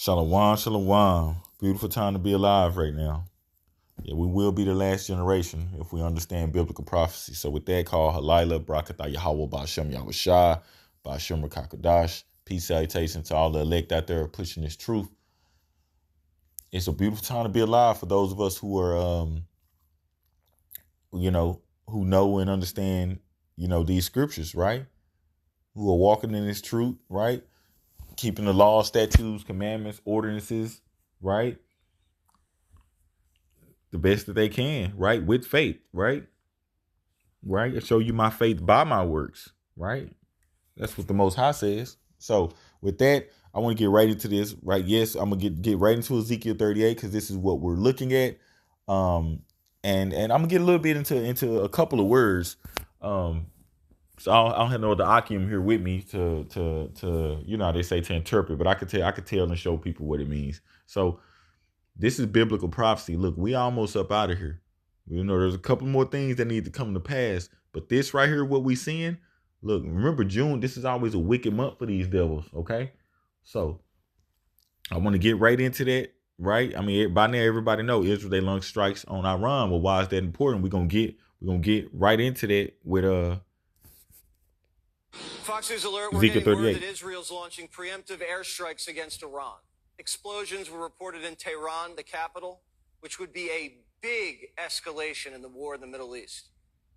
Shalom, shalom. Beautiful time to be alive right now. Yeah, we will be the last generation if we understand biblical prophecy. So with that, call Halila, Brakatha, Yahawah, BAHASHAM, YAHAWASHI, BAHASHAM, Rakakadash. Peace, salutation to all the elect out there pushing this truth. It's a beautiful time to be alive for those of us who are, who know and understand, these scriptures, right? Who are walking in this truth, right? Keeping the laws, statutes, commandments, ordinances, right? The best that they can, right? With faith, right? Right? I show you my faith by my works, right? That's what the Most High says. So with that, I want to get right into this, right? Yes, I'm gonna get right into Ezekiel 38 because this is what we're looking at. And I'm gonna get a little bit into a couple of words. So I don't have no other Akim here with me to how they say to interpret, but I could tell and show people what it means. So this is biblical prophecy. Look, we almost up out of here. There's a couple more things that need to come to pass, but this right here, what we seeing, look, remember June, this is always a wicked month for these devils, okay? So I want to get right into that, right? I mean, by now everybody know Israel, they launched strikes on Iran. Well, why is that important? We're gonna get right into that with Fox News alert, we're Ezekiel getting word 38. that Israel's launching preemptive airstrikes against Iran. Explosions were reported in Tehran, the capital, which would be a big escalation in the war in the Middle East.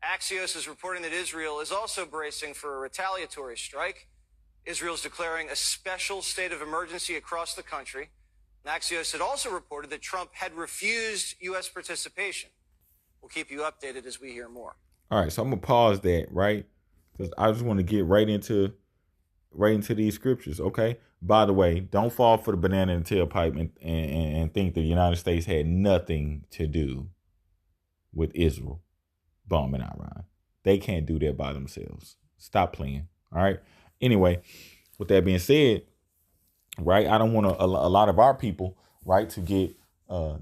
Axios is reporting that Israel is also bracing for a retaliatory strike. Israel's declaring a special state of emergency across the country. And Axios had also reported that Trump had refused U.S. participation. We'll keep you updated as we hear more. All right, so I'm gonna pause that, right? Because I just want to get right into these scriptures, okay? By the way, don't fall for the banana in the tailpipe and think the United States had nothing to do with Israel bombing Iran. They can't do that by themselves. Stop playing, all right? Anyway, with that being said, right, I don't want a lot of our people, right, to get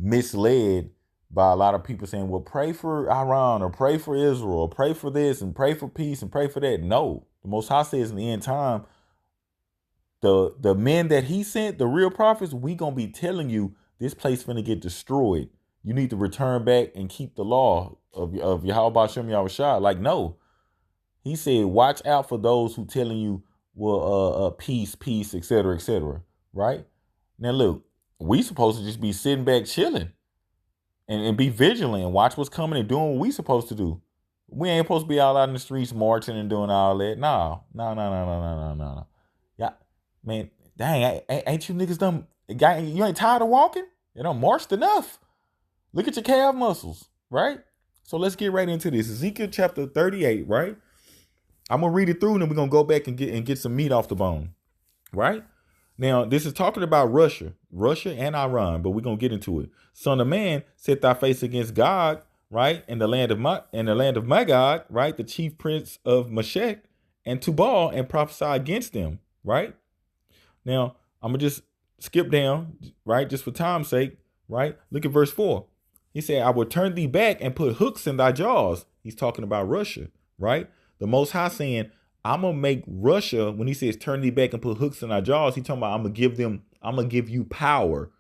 misled by a lot of people saying, well, pray for Iran or pray for Israel or pray for this and pray for peace and pray for that. No, the Most High says in the end time, the men that he sent, the real prophets, we gonna be telling you this place finna get destroyed. You need to return back and keep the law of Yahawah BAHASHAM YAHAWASHI. Like, no. He said, watch out for those who telling you, well, peace, et cetera, right? Now, look, we supposed to just be sitting back chilling and be vigilant and watch what's coming and doing what we supposed to do. We ain't supposed to be all out in the streets marching and doing all that. No. Yeah, man, dang, ain't you niggas done? You ain't tired of walking? You done marched enough. Look at your calf muscles, right? So let's get right into this. Ezekiel chapter 38, right? I'm gonna read it through and then we're gonna go back and get some meat off the bone. Right? Now, this is talking about Russia and Iran, but we're gonna get into it. Son of man, set thy face against God, right? In the land of Magog, right? The chief prince of Meshech and Tubal, and prophesy against them, right? Now, I'm gonna just skip down, right? Just for time's sake, right? Look at verse 4. He said, I will turn thee back and put hooks in thy jaws. He's talking about Russia, right? The Most High saying, I'm going to make Russia, when he says turn thee back and put hooks in our jaws, he's talking about I'm going to give you power,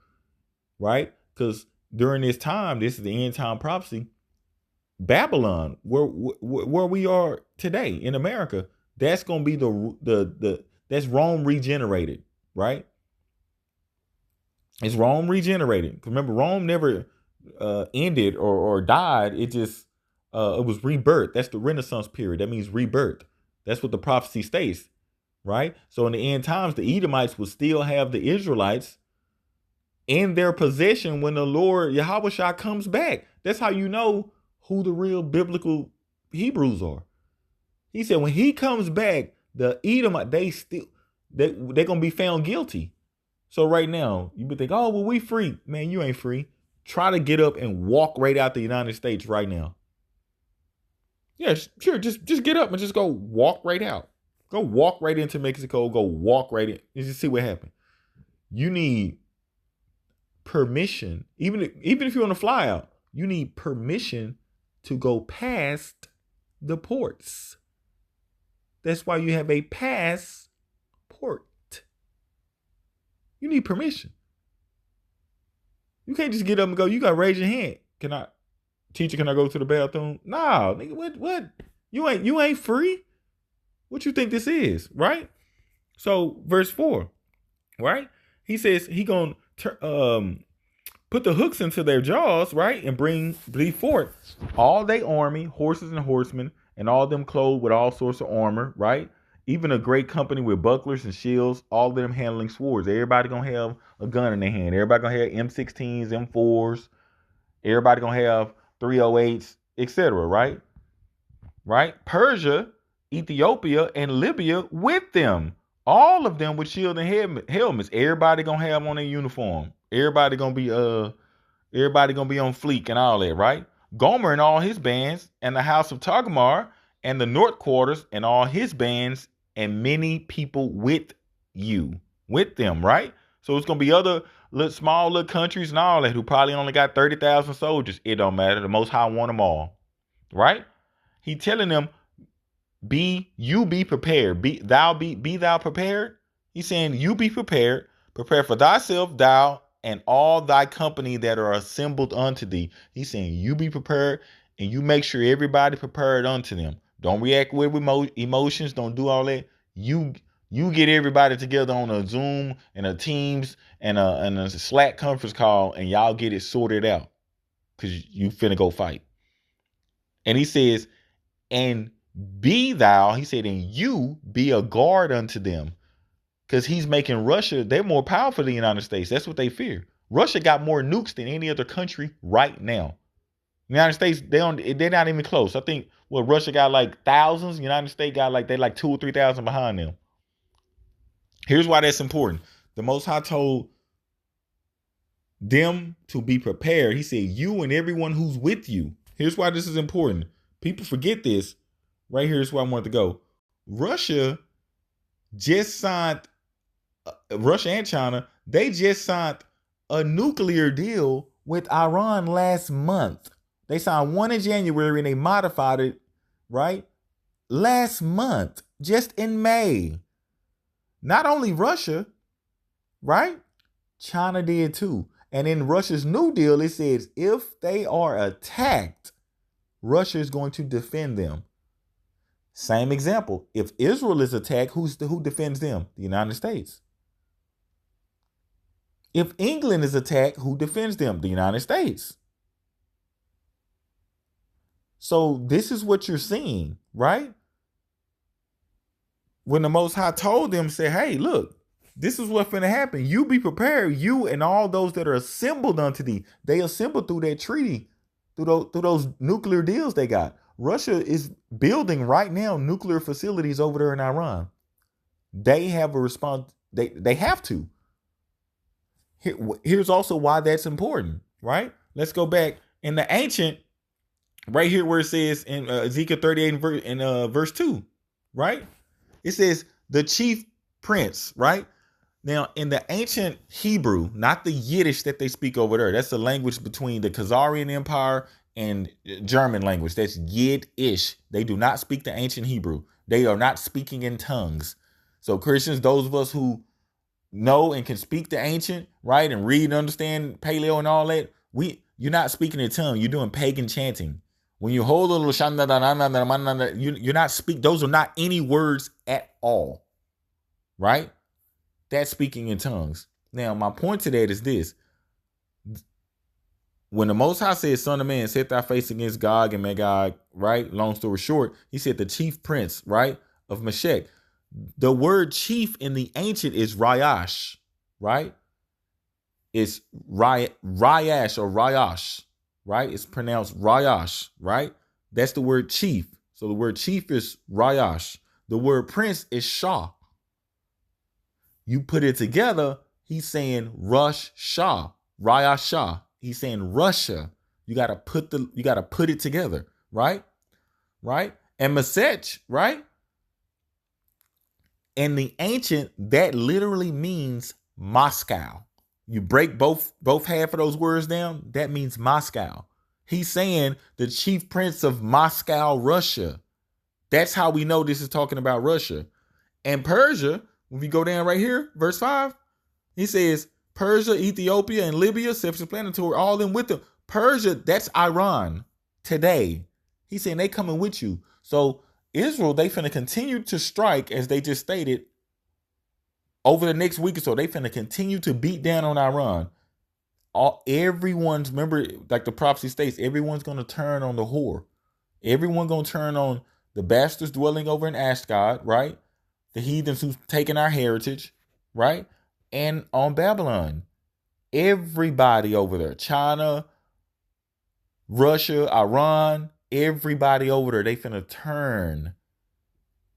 right? Because during this time, this is the end time prophecy, Babylon, where we are today in America, that's going to be that's Rome regenerated, right? It's Rome regenerated. Remember, Rome never ended or died. It just it was rebirth. That's the Renaissance period. That means rebirth. That's what the prophecy states, right? So in the end times, the Edomites will still have the Israelites in their possession when the Lord Yahawashi comes back. That's how you know who the real biblical Hebrews are. He said when he comes back, the Edomite, they're gonna be found guilty. So right now, you would think, oh, well, we free. Man, you ain't free. Try to get up and walk right out the United States right now. Yeah, sure. Just get up and just go walk right out. Go walk right into Mexico. Go walk right in. You just see what happened. You need permission. Even if you want to fly out, you need permission to go past the ports. That's why you have a passport. You need permission. You can't just get up and go. You got to raise your hand. Teacher, can I go to the bathroom? No, nigga, what? You ain't free. What you think this is, right? So verse 4, right? He says he gonna put the hooks into their jaws, right, and bring forth all they army, horses and horsemen, and all them clothed with all sorts of armor, right? Even a great company with bucklers and shields, all of them handling swords. Everybody gonna have a gun in their hand. Everybody gonna have M16s, M4s. Everybody gonna have 308s, etc. Right? Right? Persia, Ethiopia, and Libya with them. All of them with shield and helmets. Everybody gonna have on their uniform. Everybody gonna be on fleek and all that, right? Gomer and all his bands, and the house of Tagamar, and the north quarters, and all his bands, and many people with them, right? So it's gonna be other small little countries and all that who probably only got 30,000 soldiers. It don't matter. The Most High want them all, right? He telling them, be prepared. Be thou prepared. He's saying, you be prepared. Prepare for thyself, thou, and all thy company that are assembled unto thee. He's saying, you be prepared, and you make sure everybody prepared unto them. Don't react with emotions. Don't do all that. You get everybody together on a Zoom and a Teams and a Slack conference call, and y'all get it sorted out, because you finna go fight. And he says, and be thou, he said, and you be a guard unto them. Because he's making Russia, they're more powerful than the United States. That's what they fear. Russia got more nukes than any other country right now. The United States, they're not even close. I think Russia got like thousands. The United States got like 2,000 or 3,000 behind them. Here's why that's important. The Most High told them to be prepared. He said, you and everyone who's with you. Here's why this is important. People forget this. Right here is where I want to go. Russia and China, they just signed a nuclear deal with Iran last month. They signed one in January and they modified it, right? Last month, just in May. Not only Russia, right? China did too. And in Russia's new deal, it says if they are attacked, Russia is going to defend them. Same example. If Israel is attacked, who defends them? The United States. If England is attacked, who defends them? The United States. So this is what you're seeing, right? When the Most High told them, say, hey, look, this is what's going to happen. You be prepared, you and all those that are assembled unto thee. They assembled through that treaty, through those nuclear deals they got. Russia is building right now nuclear facilities over there in Iran. They have a response. They have to. Here's also why that's important, right? Let's go back in the ancient, right here where it says in Ezekiel 38 and verse 2, right? It says the chief prince, right? Now, in the ancient Hebrew, not the Yiddish that they speak over there, that's the language between the Khazarian Empire and German language. That's Yiddish. They do not speak the ancient Hebrew. They are not speaking in tongues. So Christians, those of us who know and can speak the ancient, right, and read and understand paleo and all that, you're not speaking in tongue. You're doing pagan chanting. When you hold a little you're not speak. Those are not any words at all, right? That's speaking in tongues. Now, my point to that is this. When the Most High said, son of man, set thy face against Gog and Magog, right? Long story short, he said the chief prince, right, of Meshech. The word chief in the ancient is Rayash, right? It's Rayash or Rayash, right? It's pronounced Rayash, right? That's the word chief. So the word chief is Rayash. The word prince is Shah. You put it together, he's saying Rush Shah, Rayash Shah. He's saying Russia. You gotta put it together, right? Right? And Masech, right? In the ancient, that literally means Moscow. You break both half of those words down, that means Moscow. He's saying the chief prince of Moscow, Russia. That's how we know this is talking about Russia. And Persia, when we go down right here, verse 5, he says, Persia, Ethiopia, and Libya, self-explanatory, all in with them. Persia, that's Iran today. He's saying they coming with you. So Israel, they finna continue to strike, as they just stated, over the next week or so. They finna continue to beat down on Iran. Everyone's, remember, like the prophecy states, everyone's gonna turn on the whore. Everyone gonna turn on the bastards dwelling over in Ashdod, right? The heathens who's taken our heritage, right? And on Babylon. Everybody over there, China, Russia, Iran, everybody over there, they finna turn.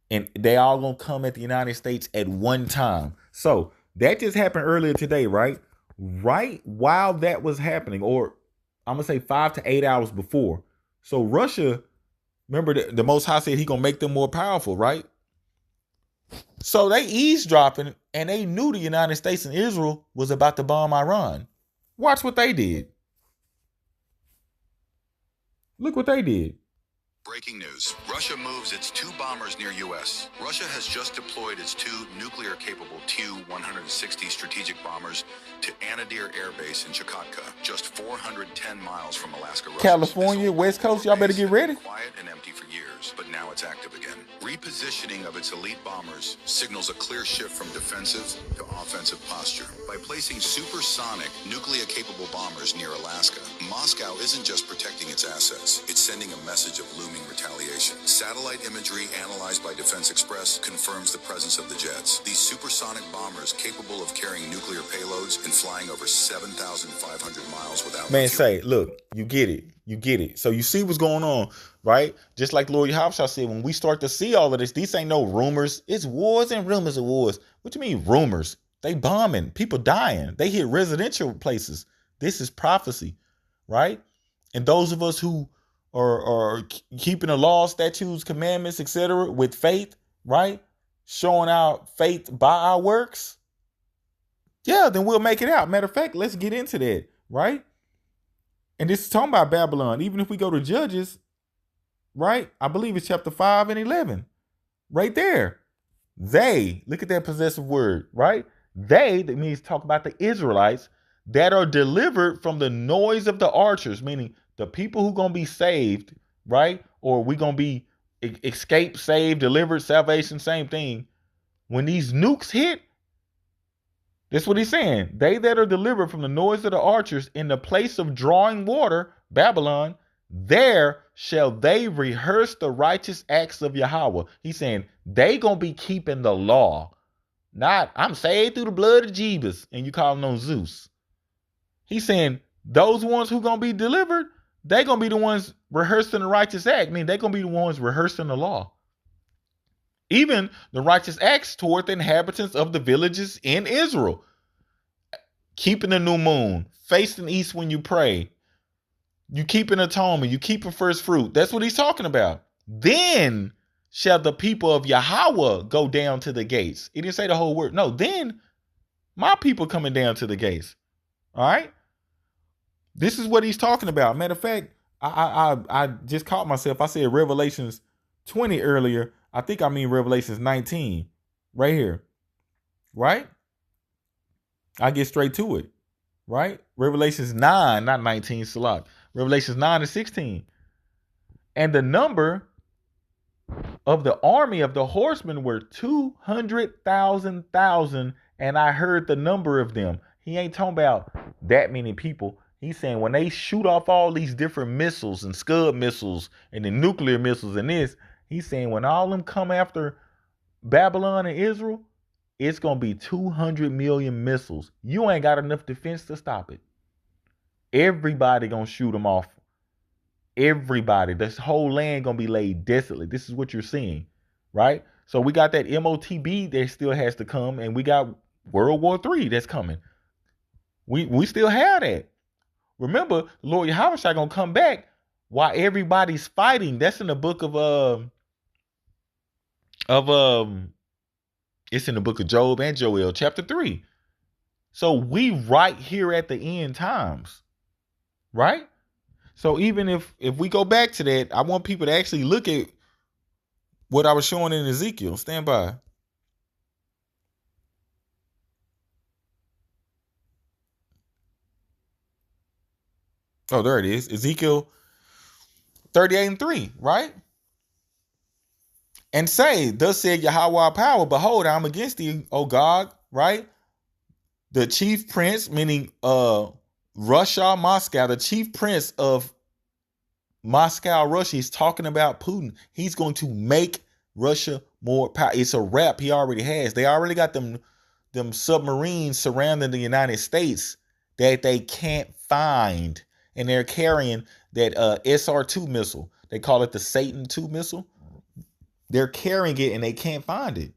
And they all gonna come at the United States at one time. So that just happened earlier today, right? Right while that was happening, or I'm gonna say 5 to 8 hours before. So Russia, remember the Most High said he gonna make them more powerful, right? So they eavesdropping, and they knew the United States and Israel was about to bomb Iran. Watch what they did. Look what they did. Breaking news. Russia moves its 2 bombers near U.S. Russia has just deployed its 2 nuclear-capable Tu-160 strategic bombers to Anadir Air Base in Chukotka, just 410 miles from Alaska. California, West Coast, y'all better get ready. Quiet and empty for years, but now it's active again. Repositioning of its elite bombers signals a clear shift from defensive to offensive posture. By placing supersonic, nuclear-capable bombers near Alaska, Moscow isn't just protecting its assets, it's sending a message of looming retaliation. Satellite imagery analyzed by Defense Express confirms the presence of the jets. These supersonic bombers, capable of carrying nuclear payloads and flying over 7,500 miles without Man, fuel. say, look, you get it. You get it. So you see what's going on, right? Just like Lord YAHAWASHI said, when we start to see all of this, these ain't no rumors. It's wars and rumors of wars. What you mean rumors? They bombing, people dying. They hit residential places. This is prophecy, right? And those of us who are keeping the laws, statutes, commandments, etc., with faith, right? Showing out faith by our works. Yeah, then we'll make it out. Matter of fact, let's get into that, right? And this is talking about Babylon. Even if we go to Judges, right? I believe it's chapter 5 and 11. Right there. They, look at that possessive word, right? They, that means talk about the Israelites that are delivered from the noise of the archers, meaning the people who going to be saved, right? Or we going to be escaped, saved, delivered, salvation, same thing. When these nukes hit, that's what he's saying. They that are delivered from the noise of the archers in the place of drawing water, Babylon, there shall they rehearse the righteous acts of Yahawah. He's saying they gonna be keeping the law. Not, I'm saved through the blood of Jesus, and you calling on Zeus. He's saying those ones who gonna be delivered, they gonna be the ones rehearsing the righteous act. I mean, they gonna be the ones rehearsing the law. Even the righteous acts toward the inhabitants of the villages in Israel. Keeping the new moon, facing east when you pray. You keeping atonement, you keeping first fruit. That's what he's talking about. Then shall the people of Yahawah go down to the gates. He didn't say the whole word. No, then my people coming down to the gates. All right? This is what he's talking about. Matter of fact, I just caught myself. I said Revelations 20 earlier. I think I mean Revelations 19 right here, right? I get straight to it, right? Revelations 9, not 19, Salat. Revelations 9 and 16. And the number of the army of the horsemen were 200,000, and I heard the number of them. He ain't talking about that many people. He's saying when they shoot off all these different missiles and Scud missiles and the nuclear missiles and this, he's saying when all them come after Babylon and Israel, it's going to be 200 million missiles. You ain't got enough defense to stop it. Everybody going to shoot them off. Everybody. This whole land going to be laid desolate. This is what you're seeing, right? So we got that MOTB that still has to come, and we got World War III that's coming. We still have that. Remember, Lord YAHAWASHI going to come back while everybody's fighting. That's in the book it's in the book of Job and Joel, chapter 3. So we right here at the end times, right? So even if we go back to that, I want people to actually look at what I was showing in Ezekiel. Stand by. Oh, there it is. Ezekiel 38:3, right? And say, thus said Yahawah power, behold, I'm against thee, O God, right? The chief prince, meaning Russia, Moscow, the chief prince of Moscow, Russia, he's talking about Putin. He's going to make Russia more powerful. It's a wrap he already has. They already got them submarines surrounding the United States that they can't find. And they're carrying that SR-2 missile. They call it the Satan 2 missile. They're carrying it and they can't find it.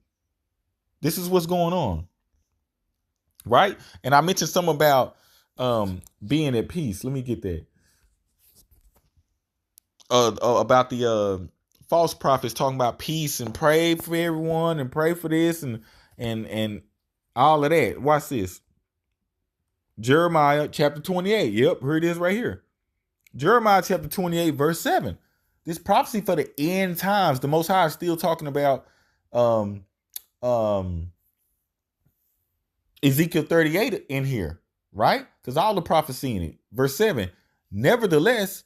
This is what's going on. Right? And I mentioned something about being at peace. Let me get that. About the false prophets talking about peace and pray for everyone and pray for this and all of that. Watch this. Jeremiah chapter 28. Yep, here it is right here. Jeremiah chapter 28, verse 7. This prophecy for the end times. The Most High is still talking about Ezekiel 38 in here, right? Because all the prophecy in it. Verse 7. Nevertheless,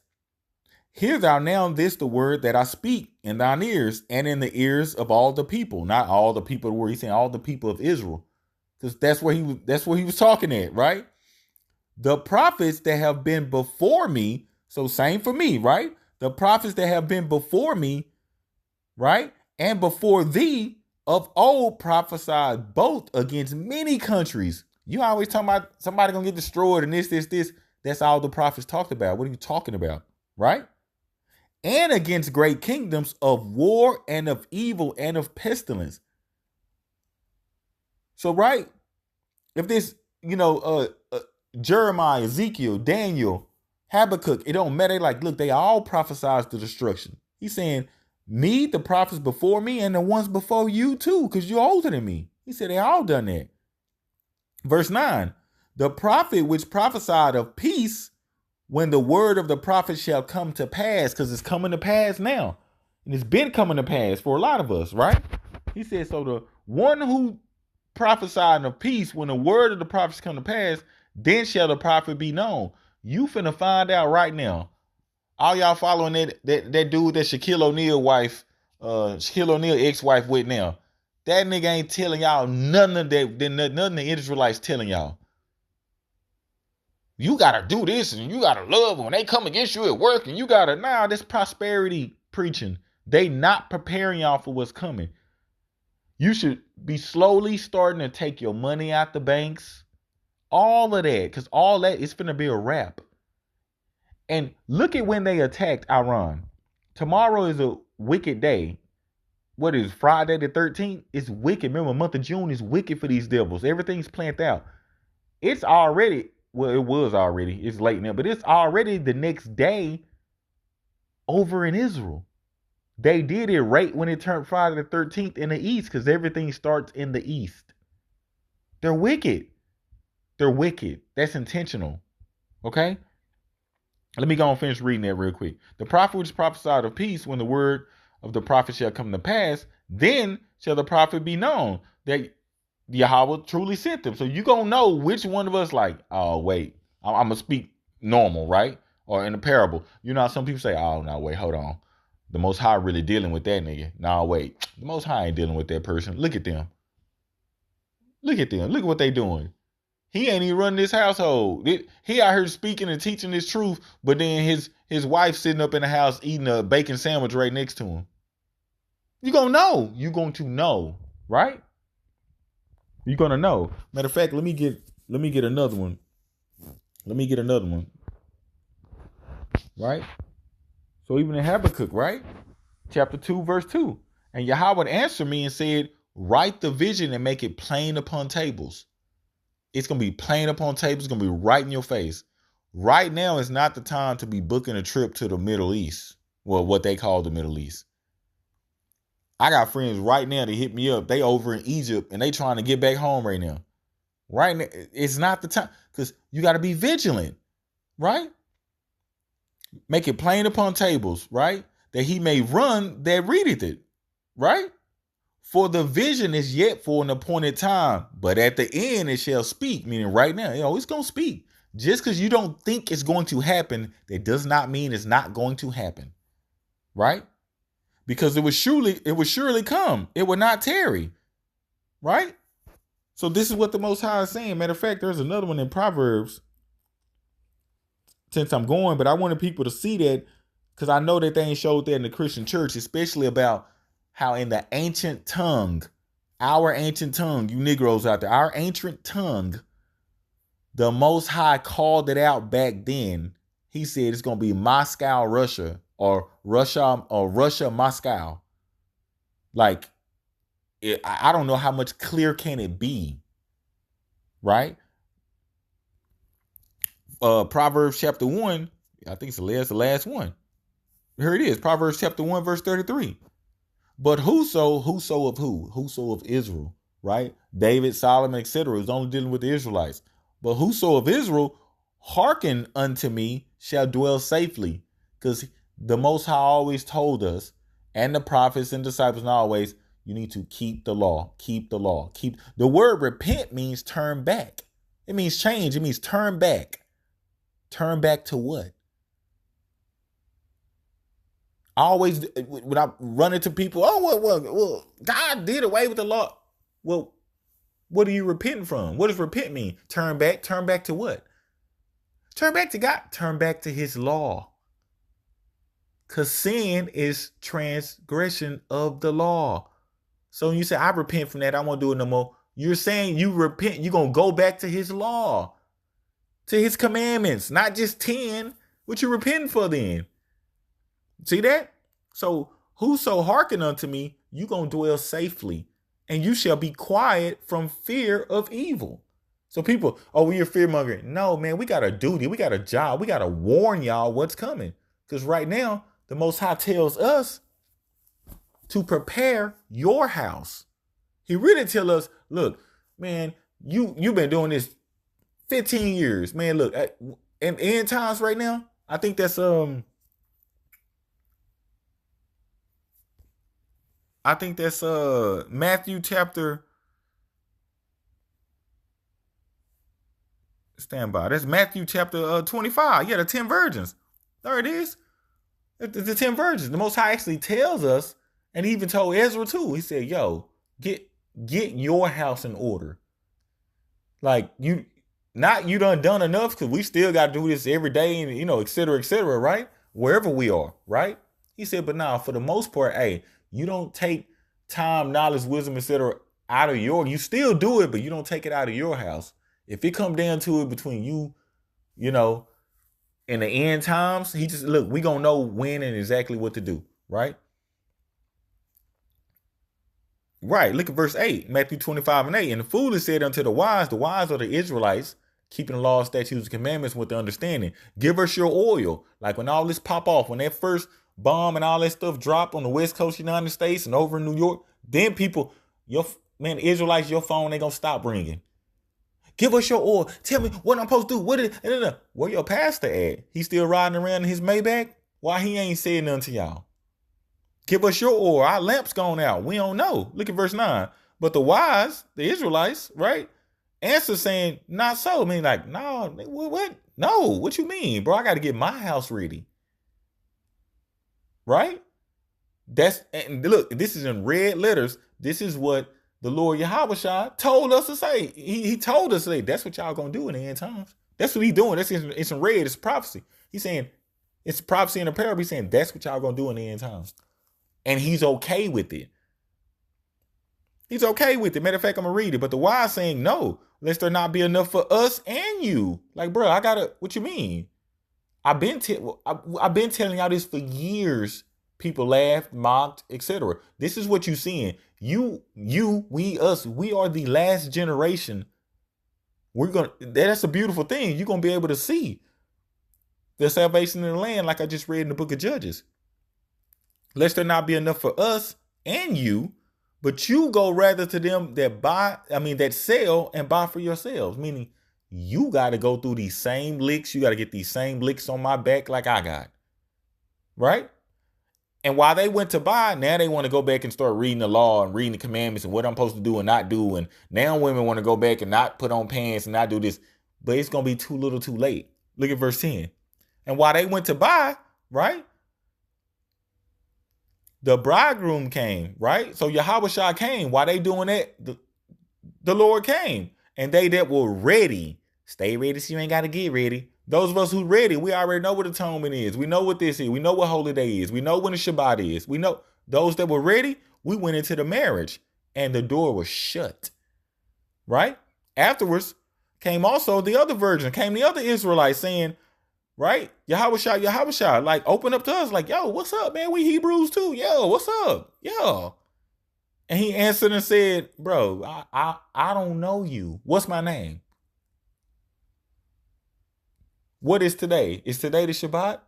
hear thou now this the word that I speak in thine ears and in the ears of all the people. Not all the people where he's saying all the people of Israel. Because that's where he was talking at, right? The prophets that have been before me, so same for me, right? The prophets that have been before me, right? And before thee of old prophesied both against many countries. You always talking about somebody gonna get destroyed and this. That's all the prophets talked about. What are you talking about, right? And against great kingdoms of war and of evil and of pestilence. So, right, if this, Jeremiah, Ezekiel, Daniel, Habakkuk, it don't matter. Like, look, they all prophesied the destruction. He's saying, me, the prophets before me, and the ones before you too, because you're older than me. He said they all done that. Verse 9, the prophet which prophesied of peace, when the word of the prophet shall come to pass, because it's coming to pass now. And it's been coming to pass for a lot of us, right? He said, so the one who prophesied of peace, when the word of the prophets come to pass, then shall the prophet be known. You finna find out right now. All y'all following that dude that Shaquille O'Neal wife, Shaquille O'Neal ex-wife with now. That nigga ain't telling y'all none of the Israelites telling y'all. You gotta do this and you gotta love when they come against you at work and you gotta, this prosperity preaching. They not preparing y'all for what's coming. You should be slowly starting to take your money out the banks. All of that, because all that is finna be a wrap. And look at when they attacked Iran. Tomorrow is a wicked day. What is Friday the 13th? It's wicked. Remember, the month of June is wicked for these devils. Everything's planned out. It's already, well, it was already. It's late now, but it's already the next day over in Israel. They did it right when it turned Friday the 13th in the East, because everything starts in the East. They're wicked. They're wicked. That's intentional. Okay? Let me go and finish reading that real quick. The prophet which prophesied of peace, when the word of the prophet shall come to pass, then shall the prophet be known that Yahweh truly sent them. So you gonna know which one of us like, oh, wait, I'm gonna speak normal, right? Or in a parable. You know how some people say, oh, no, wait, hold on. The Most High really dealing with that nigga. No, wait. The Most High ain't dealing with that person. Look at them. Look at them. Look at what they doing. He ain't even running this household. He out here speaking and teaching this truth, but then his wife sitting up in the house eating a bacon sandwich right next to him. You're going to know. You're going to know, right? You're going to know. Matter of fact, let me get another one. Let me get another one. Right? So even in Habakkuk, right? Chapter 2, verse 2. And Yahweh answered me and said, write the vision and make it plain upon tables. It's going to be plain upon tables. It's going to be right in your face. Right now is not the time to be booking a trip to the Middle East. Well, what they call the Middle East. I got friends right now that hit me up. They over in Egypt and they trying to get back home right now. Right now, it's not the time, because you got to be vigilant, right? Make it plain upon tables, right? That he may run that readeth it, right? For the vision is yet for an appointed time, but at the end it shall speak, meaning right now, it's going to speak. Just because you don't think it's going to happen, that does not mean it's not going to happen. Right? Because it would surely come. It would not tarry. Right? So this is what the Most High is saying. Matter of fact, there's another one in Proverbs. Since I'm going, but I wanted people to see that, because I know that they ain't showed that in the Christian church, especially about how in the ancient tongue, our ancient tongue, you Negroes out there, our ancient tongue, the Most High called it out back then. He said it's going to be Moscow, Russia, or Russia, Moscow. Like, I don't know how much clearer can it be, right? Proverbs chapter 1, I think it's the last one. Here it is, Proverbs chapter 1, verse 33. But whoso of who? Whoso of Israel, right? David, Solomon, etc. is only dealing with the Israelites. But whoso of Israel hearken unto me shall dwell safely. Because the Most High always told us, and the prophets and disciples, and always, you need to keep the law. Keep the law. Keep the word repent means turn back. It means change. It means turn back. Turn back to what? I always, when I run into people, well, God did away with the law. Well, what are you repenting from? What does repent mean? Turn back. Turn back to what? Turn back to God. Turn back to his law. Because sin is transgression of the law. So when you say, I repent from that, I won't do it no more. You're saying you repent. You're going to go back to his law. To his commandments. Not just 10. What you repenting for then? See that? So whoso hearken unto me, you going to dwell safely. And you shall be quiet from fear of evil. So people, you're fear mongering. No, man, we got a duty. We got a job. We got to warn y'all what's coming. Because right now, the Most High tells us to prepare your house. He really tell us, look, man, you've been doing this 15 years. Man, look, in end times right now, I think that's Matthew chapter. Stand by. That's Matthew chapter 25. Yeah, the 10 virgins. There it is. The 10 virgins. The Most High actually tells us, and he even told Ezra too. He said, yo, get your house in order. Like, you done enough, because we still got to do this every day, and et cetera, right? Wherever we are, right? He said, but now for the most part, hey, you don't take time, knowledge, wisdom, etc. out of you still do it, but you don't take it out of your house. If it come down to it between you, in the end times, he just, look, we gonna know when and exactly what to do, right? Right, look at verse 8, Matthew 25 and 8. And the fool said unto the wise are the Israelites, keeping the law, statutes, and commandments with the understanding. Give us your oil. Like when all this pop off, when that first bomb and all that stuff drop on the West Coast of the United States and over in New York, then people, Israelites, your phone ain't gonna stop ringing. Give us your oil. Tell me what I'm supposed to do. Where your pastor at? He still riding around in his Maybach? Why he ain't saying nothing to y'all? Give us your oil. Our lamp's gone out. We don't know. Look at verse 9. But the wise, the Israelites, right, answer saying, not so. I mean, like, no, what? No, what you mean, bro? I got to get my house ready. Right? And look, this is in red letters. This is what the Lord YAHAWASHI told us to say. He told us to say, that's what y'all going to do in the end times. That's what he's doing. It's in red. It's prophecy. He's saying, it's prophecy in a parable. He's saying, that's what y'all going to do in the end times. And he's okay with it. He's okay with it. Matter of fact, I'm going to read it. But the wise saying, no, lest there not be enough for us and you. Like, bro, what you mean? I've been telling y'all this for years. People laughed, mocked, etc. This is what you're seeing. We, us, we are the last generation. That's a beautiful thing. You're going to be able to see the salvation in the land, like I just read in the book of Judges. Lest there not be enough for us and you, but you go rather to them that sell and buy for yourselves. Meaning you got to go through these same licks. You got to get these same licks on my back like I got. Right? And while they went to buy, now they want to go back and start reading the law and reading the commandments and what I'm supposed to do and not do. And now women want to go back and not put on pants and not do this. but it's going to be too little too late. Look at verse 10. And while they went to buy, right, the bridegroom came, right? So Yahawashi came. While they doing that, the Lord came. And they that were ready, stay ready so you ain't got to get ready. Those of us who ready, we already know what atonement is. We know what this is. We know what holy day is. We know when the Shabbat is. We know those that were ready, we went into the marriage and the door was shut, right? Afterwards came also the other virgin, came the other Israelites saying, right? Yahawashi, like open up to us like, yo, what's up, man? We Hebrews too. Yo, what's up? Yo. And he answered and said, bro, I don't know you. What's my name? What is today? Is today the Shabbat?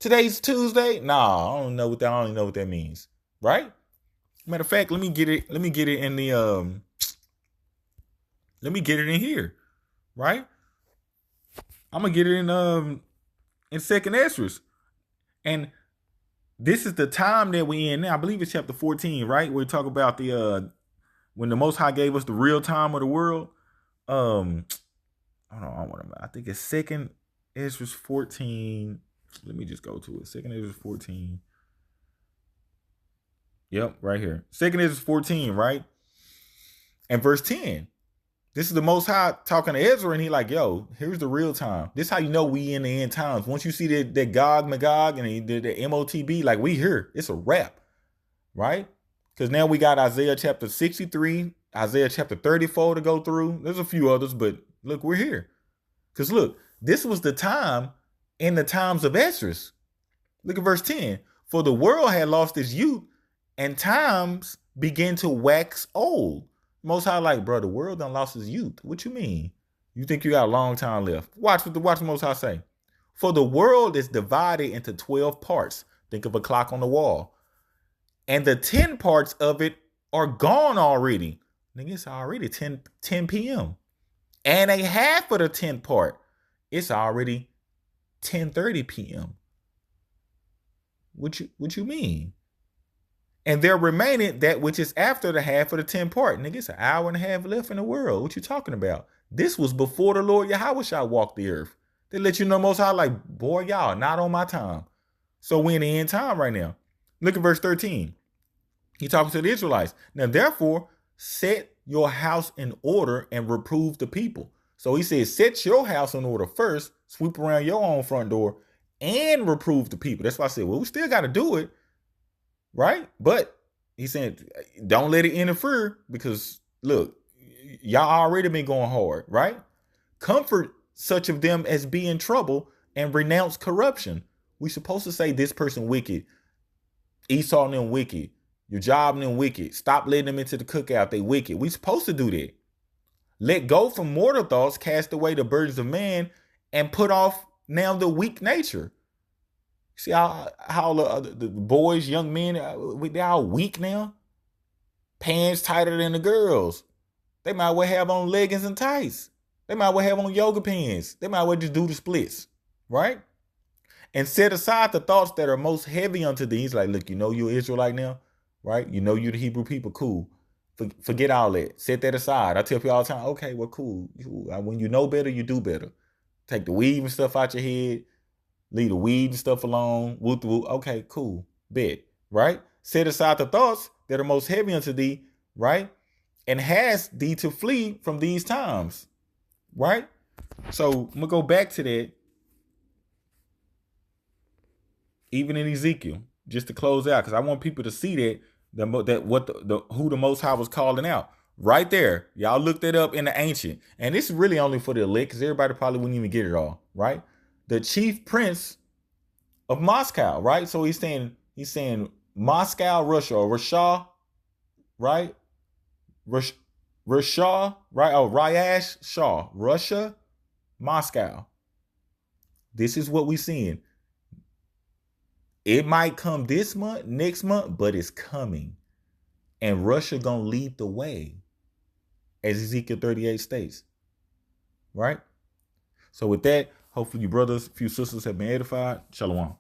Today's Tuesday? Nah, I don't know what that. I don't even know what that means. Right? Matter of fact, let me get it in the let me get it in here. Right? I'm gonna get it in Second Esdras. And this is the time that we in now. I believe it's chapter 14, right? Where we talk about the when the Most High gave us the real time of the world. I think it's Second Esdras 14. Let me just go to it. Second Esdras 14. Yep, right here. Second Esdras 14, right? And verse 10. This is the Most High talking to Ezra, and he like, yo, here's the real time. This is how you know we in the end times. Once you see that Gog, Magog, and the MOTB, like we here. It's a wrap, right? Because now we got Isaiah chapter 63, Isaiah chapter 34 to go through. There's a few others, but look, we're here. Because look, this was the time in the times of Esdras. Look at verse 10. For the world had lost its youth, and times began to wax old. Most High like, bro, the world done lost its youth. What you mean? You think you got a long time left? Watch what the Most High say. For the world is divided into 12 parts. Think of a clock on the wall. And the 10 parts of it are gone already. Nigga, it's already 10 p.m. And a half of the 10th part, it's already 10:30 p.m. What you mean? And there remaineth that which is after the half of the 10th part. Nigga, it's an hour and a half left in the world. What you talking about? This was before the Lord Yahawashi walked the earth. They let you know Most High like, boy, y'all, not on my time. So we in the end time right now. Look at verse 13. He talking to the Israelites. Now, therefore, set your house in order and reprove the people. So he says, set your house in order first, sweep around your own front door, and reprove the people. That's why I said, well, we still got to do it, right? But he said, don't let it interfere because, look, y'all already been going hard, right? Comfort such of them as be in trouble and renounce corruption. We supposed to say this person wicked, Esau and them wicked, your job and them wicked. Stop letting them into the cookout. They wicked. We supposed to do that. Let go from mortal thoughts, cast away the burdens of man, and put off now the weak nature. See how the boys, young men, they're all weak now? Pants tighter than the girls. They might well have on leggings and tights. They might well have on yoga pants. They might well just do the splits, right? And set aside the thoughts that are most heavy unto these. Like, look, you know you're Israelite now, right? You know you're the Hebrew people, cool. Forget all that. Set that aside. I tell people all the time, okay, well, cool. When you know better, you do better. Take the weed and stuff out your head. Leave the weed and stuff alone. Okay, cool. Bet. Right? Set aside the thoughts that are most heavy unto thee, right? And has thee to flee from these times. Right? So I'm gonna go back to that. Even in Ezekiel, just to close out, because I want people to see that who the Most High was calling out. Right there. Y'all look that up in the ancient. And this is really only for the elect, because everybody probably wouldn't even get it all, right? The chief prince of Moscow, right? So he's saying Moscow, Russia, or Rasha, right? Rasha, right? Oh, Ryash Shah, Russia, Moscow. This is what we're seeing. It might come this month, next month, but it's coming. And Russia gonna lead the way, as Ezekiel 38 states. Right? So with that, hopefully you brothers, a few sisters have been edified. Shalom.